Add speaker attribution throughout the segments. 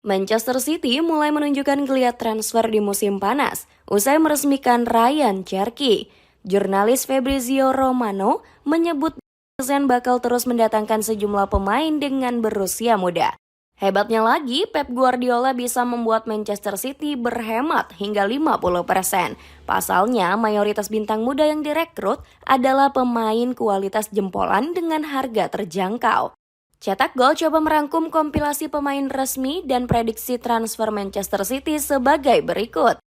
Speaker 1: Manchester City mulai menunjukkan geliat transfer di musim panas usai meresmikan Ryan Cherky. Jurnalis Fabrizio Romano menyebut Zen bakal terus mendatangkan sejumlah pemain dengan berusia muda. Hebatnya lagi, Pep Guardiola bisa membuat Manchester City berhemat hingga 50%. Pasalnya, mayoritas bintang muda yang direkrut adalah pemain kualitas jempolan dengan harga terjangkau. Cetak Gol coba merangkum kompilasi pemain resmi dan prediksi transfer Manchester City sebagai berikut.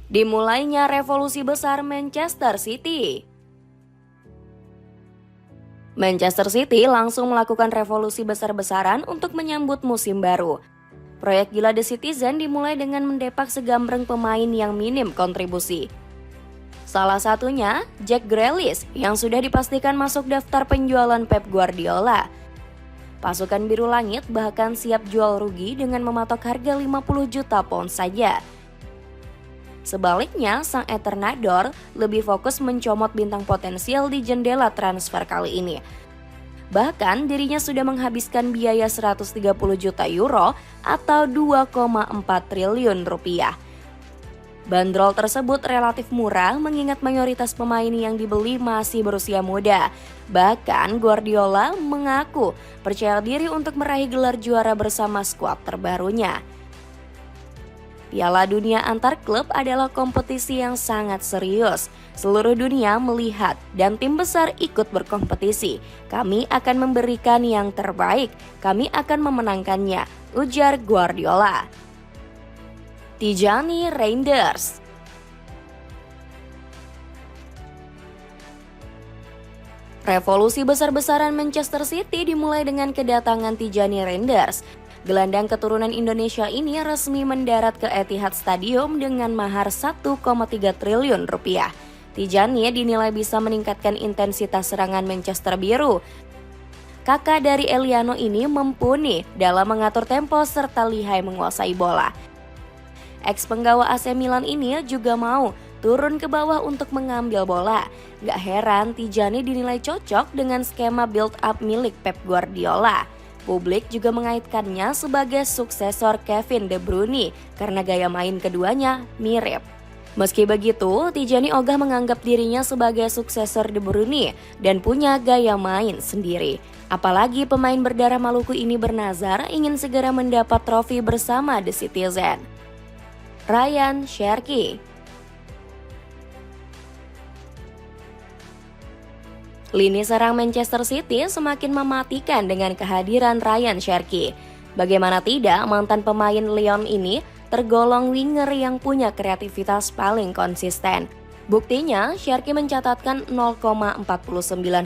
Speaker 1: Dimulainya revolusi besar Manchester City. Manchester City langsung melakukan revolusi besar-besaran untuk menyambut musim baru. Proyek gila The Citizen dimulai dengan mendepak segambreng pemain yang minim kontribusi. Salah satunya Jack Grealish yang sudah dipastikan masuk daftar penjualan Pep Guardiola. Pasukan Biru Langit bahkan siap jual rugi dengan mematok harga 50 juta pound saja. Sebaliknya, sang Eternador lebih fokus mencomot bintang potensial di jendela transfer kali ini. Bahkan dirinya sudah menghabiskan biaya 130 juta euro atau 2,4 triliun rupiah. Bandrol tersebut relatif murah mengingat mayoritas pemain yang dibeli masih berusia muda. Bahkan Guardiola mengaku percaya diri untuk meraih gelar juara bersama skuad terbarunya. Piala Dunia antar klub adalah kompetisi yang sangat serius. Seluruh dunia melihat dan tim besar ikut berkompetisi. Kami akan memberikan yang terbaik. Kami akan memenangkannya, ujar Guardiola. Tijani Reinders. Revolusi besar-besaran Manchester City dimulai dengan kedatangan Tijani Reinders. Gelandang keturunan Indonesia ini resmi mendarat ke Etihad Stadium dengan mahar 1,3 triliun rupiah. Tijani dinilai bisa meningkatkan intensitas serangan Manchester Biru. Kakak dari Eliano ini mumpuni dalam mengatur tempo serta lihai menguasai bola. Ex penggawa AC Milan ini juga mau turun ke bawah untuk mengambil bola. Gak heran Tijani dinilai cocok dengan skema build-up milik Pep Guardiola. Publik juga mengaitkannya sebagai suksesor Kevin De Bruyne karena gaya main keduanya mirip. Meski begitu, Tijani ogah menganggap dirinya sebagai suksesor De Bruyne dan punya gaya main sendiri. Apalagi pemain berdarah Maluku ini bernazar ingin segera mendapat trofi bersama The Citizen. Ryan Cherky. Lini serang Manchester City semakin mematikan dengan kehadiran Ryan Cherky. Bagaimana tidak, mantan pemain Lyon ini tergolong winger yang punya kreativitas paling konsisten. Buktinya, Cherky mencatatkan 0,49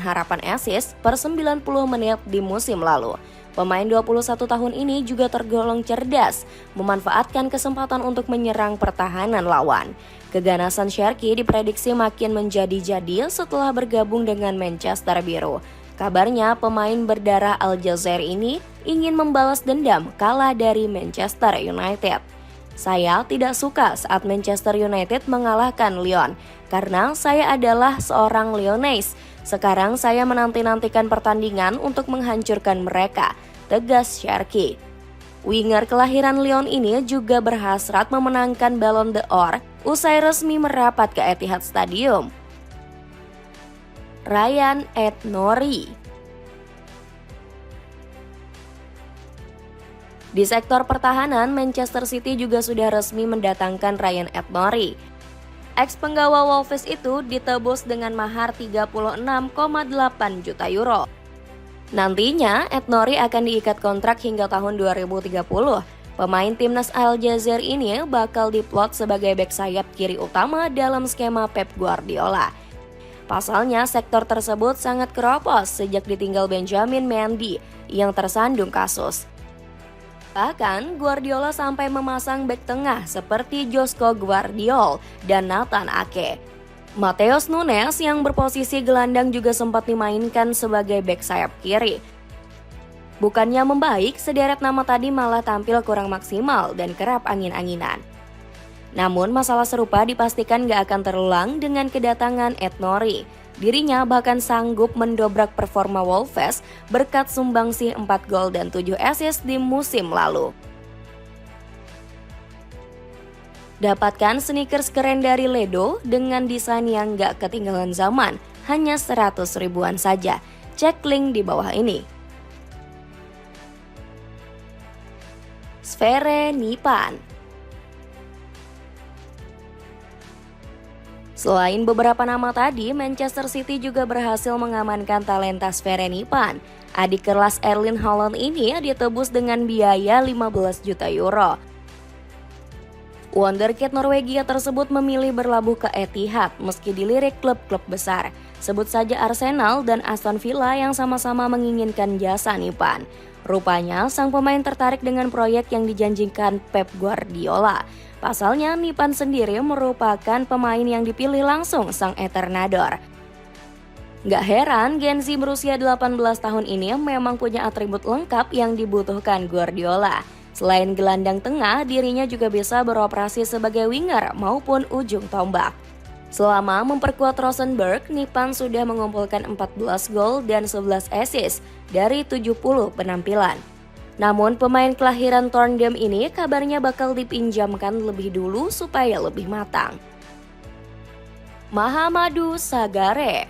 Speaker 1: harapan assist per 90 menit di musim lalu. Pemain 21 tahun ini juga tergolong cerdas, memanfaatkan kesempatan untuk menyerang pertahanan lawan. Keganasan Cherky diprediksi makin menjadi-jadi setelah bergabung dengan Manchester Biru. Kabarnya pemain berdarah Aljazair ini ingin membalas dendam kalah dari Manchester United. Saya tidak suka saat Manchester United mengalahkan Lyon, karena saya adalah seorang Lyonnais. Sekarang saya menanti-nantikan pertandingan untuk menghancurkan mereka, tegas Cherky. Winger kelahiran Lyon ini juga berhasrat memenangkan Ballon d'Or usai resmi merapat ke Etihad Stadium. Ryan Aït-Nouri. Di sektor pertahanan, Manchester City juga sudah resmi mendatangkan Ryan Aït-Nouri. Ex penggawa Wolves itu ditebus dengan mahar 36,8 juta euro. Nantinya, Aït-Nouri akan diikat kontrak hingga tahun 2030. Pemain timnas Aljazair ini bakal diplot sebagai bek sayap kiri utama dalam skema Pep Guardiola. Pasalnya, sektor tersebut sangat keropos sejak ditinggal Benjamin Mendy yang tersandung kasus. Bahkan, Guardiola sampai memasang bek tengah seperti Josko Gvardiol dan Nathan Ake. Matheus Nunes yang berposisi gelandang juga sempat dimainkan sebagai bek sayap kiri. Bukannya membaik, sederet nama tadi malah tampil kurang maksimal dan kerap angin-anginan. Namun masalah serupa dipastikan gak akan terulang dengan kedatangan Aït-Nouri. Dirinya bahkan sanggup mendobrak performa Wolves berkat sumbangsih 4 gol dan 7 assist di musim lalu. Dapatkan sneakers keren dari Ledo dengan desain yang gak ketinggalan zaman, hanya 100 ribuan saja. Cek link di bawah ini. Sfere Nipan. Selain beberapa nama tadi, Manchester City juga berhasil mengamankan talenta Sfere Nipan. Adik kelas Erling Haaland ini ditebus dengan biaya 15 juta euro. Wonderkid Norwegia tersebut memilih berlabuh ke Etihad meski dilirik klub-klub besar. Sebut saja Arsenal dan Aston Villa yang sama-sama menginginkan jasa Nipan. Rupanya sang pemain tertarik dengan proyek yang dijanjikan Pep Guardiola. Pasalnya Nipan sendiri merupakan pemain yang dipilih langsung sang Eternador. Gak heran Gen Z berusia 18 tahun ini memang punya atribut lengkap yang dibutuhkan Guardiola. Selain gelandang tengah, dirinya juga bisa beroperasi sebagai winger maupun ujung tombak. Selama memperkuat Rosenborg, Nipan sudah mengumpulkan 14 gol dan 11 assist dari 70 penampilan. Namun pemain kelahiran Trondheim ini kabarnya bakal dipinjamkan lebih dulu supaya lebih matang. Mahamadou Sagare.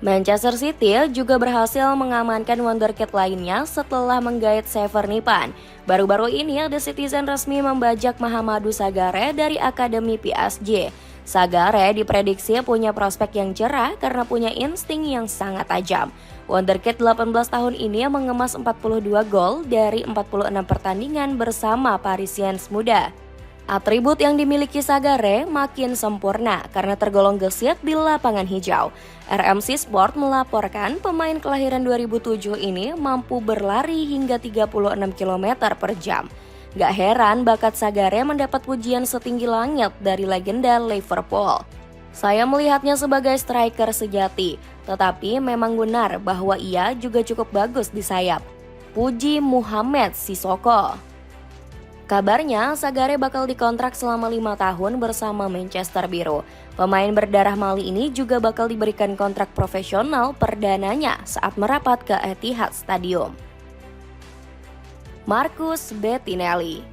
Speaker 1: Manchester City juga berhasil mengamankan wonderkid lainnya setelah menggait Sever Nipan. Baru-baru ini The Citizen resmi membajak Mahamadou Sagare dari Akademi PSG. Sagare diprediksi punya prospek yang cerah karena punya insting yang sangat tajam. Wonderkid 18 tahun ini mengemas 42 gol dari 46 pertandingan bersama Parisiens muda. Atribut yang dimiliki Sagare makin sempurna karena tergolong gesit di lapangan hijau. RMC Sport melaporkan pemain kelahiran 2007 ini mampu berlari hingga 36 km per jam. Gak heran bakat Sagare mendapat pujian setinggi langit dari legenda Liverpool. Saya melihatnya sebagai striker sejati, tetapi memang benar bahwa ia juga cukup bagus di sayap. Puji Muhammad Sissoko. Kabarnya Sagare bakal dikontrak selama 5 tahun bersama Manchester Biru. Pemain berdarah Mali ini juga bakal diberikan kontrak profesional perdananya saat merapat ke Etihad Stadium. Marcus Bettinelli.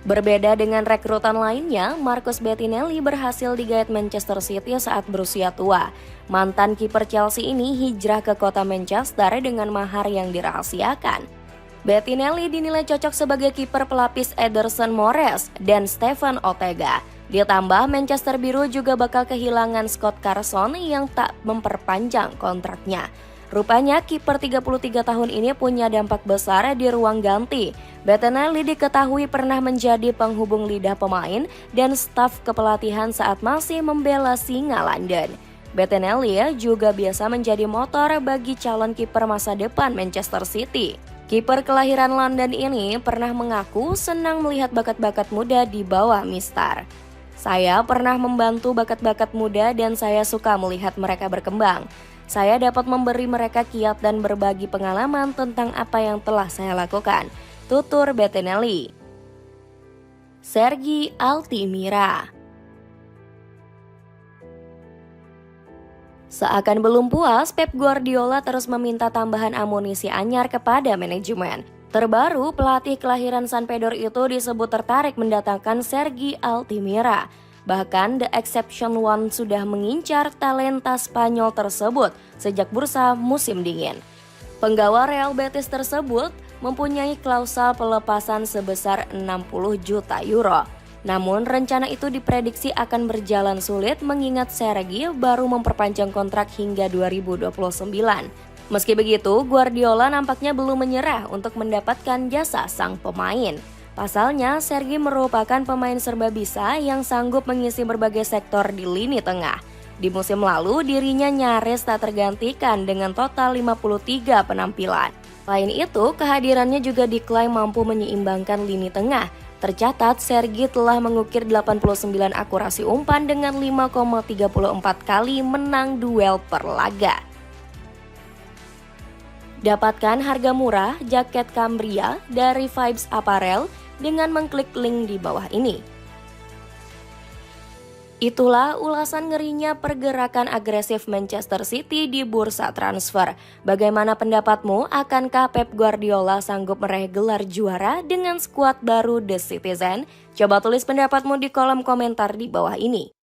Speaker 1: Berbeda dengan rekrutan lainnya, Marcus Bettinelli berhasil digait Manchester City saat berusia tua. Mantan kiper Chelsea ini hijrah ke kota Manchester dengan mahar yang dirahasiakan. Bettinelli dinilai cocok sebagai kiper pelapis Ederson Moraes dan Steven Ortega. Ditambah Manchester Biru juga bakal kehilangan Scott Carson yang tak memperpanjang kontraknya. Rupanya kiper 33 tahun ini punya dampak besar di ruang ganti. Bettinelli diketahui pernah menjadi penghubung lidah pemain dan staf kepelatihan saat masih membela Singa London. Bettinelli juga biasa menjadi motor bagi calon kiper masa depan Manchester City. Kiper kelahiran London ini pernah mengaku senang melihat bakat-bakat muda di bawah Mister. Saya pernah membantu bakat-bakat muda dan saya suka melihat mereka berkembang. Saya dapat memberi mereka kiat dan berbagi pengalaman tentang apa yang telah saya lakukan, tutur Bettinelli. Sergi Altimira. Seakan belum puas, Pep Guardiola terus meminta tambahan amunisi anyar kepada manajemen. Terbaru, pelatih kelahiran San Pedro itu disebut tertarik mendatangkan Sergi Altimira. Bahkan The Exception One sudah mengincar talenta Spanyol tersebut sejak bursa musim dingin. Penggawa Real Betis tersebut mempunyai klausul pelepasan sebesar 60 juta euro. Namun rencana itu diprediksi akan berjalan sulit mengingat Sergi baru memperpanjang kontrak hingga 2029. Meski begitu, Guardiola nampaknya belum menyerah untuk mendapatkan jasa sang pemain. Pasalnya, Sergi merupakan pemain serba bisa yang sanggup mengisi berbagai sektor di lini tengah. Di musim lalu, dirinya nyaris tak tergantikan dengan total 53 penampilan. Selain itu, kehadirannya juga diklaim mampu menyeimbangkan lini tengah. Tercatat, Sergi telah mengukir 89 akurasi umpan dengan 5,34 kali menang duel per laga. Dapatkan harga murah jaket Cambria dari Vibes Apparel dengan mengklik link di bawah ini. Itulah ulasan ngerinya pergerakan agresif Manchester City di bursa transfer. Bagaimana pendapatmu? Akankah Pep Guardiola sanggup meraih gelar juara dengan skuad baru The Citizen? Coba tulis pendapatmu di kolom komentar di bawah ini.